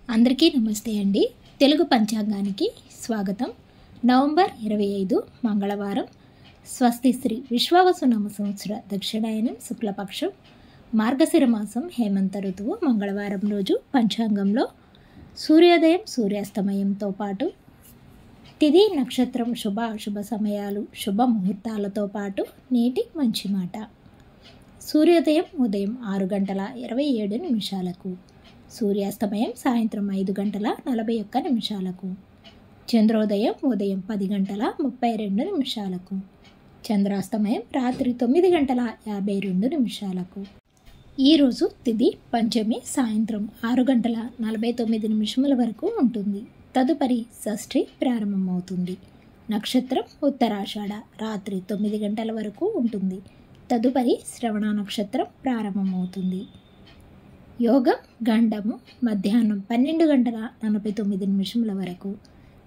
అందరికీ నమస్తే అండి. తెలుగు పంచాంగానికి స్వాగతం. నవంబర్ 25 మంగళవారం. స్వస్తి శ్రీ విశ్వావసునామ సంవత్సర దక్షిణాయనం శుక్లపక్షం మార్గశిర మాసం హేమంత ఋతువు మంగళవారం రోజు పంచాంగంలో సూర్యోదయం సూర్యాస్తమయంతో పాటు తిథి నక్షత్రం శుభ అశుభ సమయాలు శుభ ముహూర్తాలతో పాటు నేటి మంచి మాట. సూర్యోదయం ఉదయం 6:27 సూర్యాస్తమయం సాయంత్రం 5:41 చంద్రోదయం ఉదయం 10:32 చంద్రాస్తమయం రాత్రి 9:52. ఈరోజు తిథి పంచమి సాయంత్రం 6:49 వరకు ఉంటుంది. తదుపరి షష్ఠి ప్రారంభమవుతుంది. నక్షత్రం ఉత్తరాషాఢ రాత్రి 9 గంటల వరకు ఉంటుంది. తదుపరి శ్రవణ నక్షత్రం ప్రారంభమవుతుంది. యోగం గండము మధ్యాహ్నం 12:49 వరకు.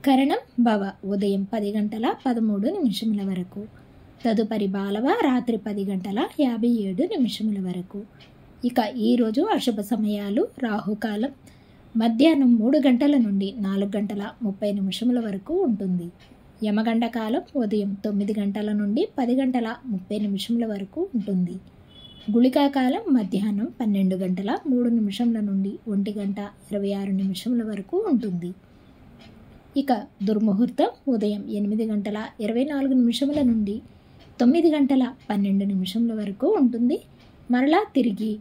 కరణం భవ ఉదయం 10:13 వరకు. తదుపరి బాలవ రాత్రి 10:57 వరకు. ఇక ఈరోజు అశుభ సమయాలు రాహుకాలం మధ్యాహ్నం 3 గంటల నుండి 4:30 వరకు ఉంటుంది. యమగండ కాలం ఉదయం 9 గంటల నుండి 10:30 వరకు ఉంటుంది. గుళికా కాలం మధ్యాహ్నం 12:03 నుండి 1:26 వరకు ఉంటుంది. ఇక దుర్ముహూర్తం ఉదయం 8:24 నుండి 9:12 వరకు ఉంటుంది. మరలా తిరిగి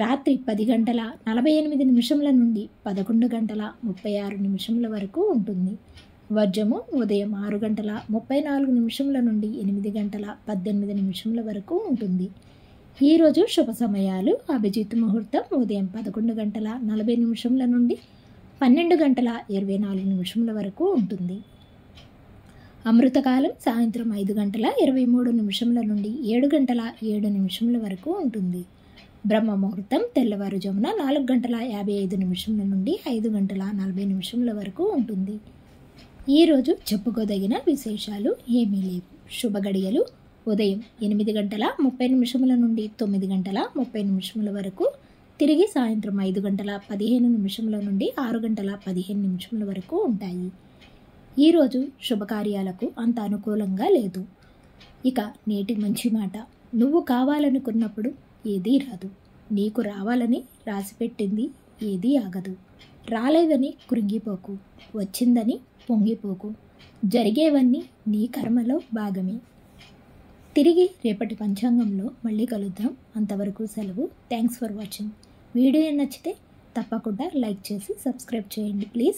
రాత్రి 10:48 నుండి 11:36 వరకు ఉంటుంది. వర్జము ఉదయం 6:34 నుండి 8:18 వరకు ఉంటుంది. ఈరోజు శుభ సమయాలు అభిజిత్ ముహూర్తం ఉదయం 11:40 నుండి 12:24 వరకు ఉంటుంది. అమృతకాలం సాయంత్రం 5:23 నుండి 7:07 వరకు ఉంటుంది. బ్రహ్మ ముహూర్తం తెల్లవారుజామున 4:55 నుండి 5:40 వరకు ఉంటుంది. ఈరోజు చెప్పుకోదగిన విశేషాలు ఏమీ లేవు. శుభ గడియలు ఉదయం 8:30 నుండి 9:30 వరకు. తిరిగి సాయంత్రం 5:15 నుండి 6:15 వరకు ఉంటాయి. ఈరోజు శుభకార్యాలకు అంత అనుకూలంగా లేదు. ఇక నేటి మంచి మాట. నువ్వు కావాలనుకున్నప్పుడు ఏదీ రాదు. నీకు రావాలని రాసిపెట్టింది ఏదీ ఆగదు. రాలేదని కృంగిపోకు, వచ్చిందని పొంగిపోకు. జరిగేవన్నీ నీ కర్మలో భాగమే. తిరిగి రేపటి పంచాంగంలో మళ్ళీ కలుద్దాం. అంతవరకు సెలవు. Thanks for watching. వీడియో నచ్చితే తప్పకుండా లైక్ చేసి సబ్స్క్రైబ్ చేయండి ప్లీజ్.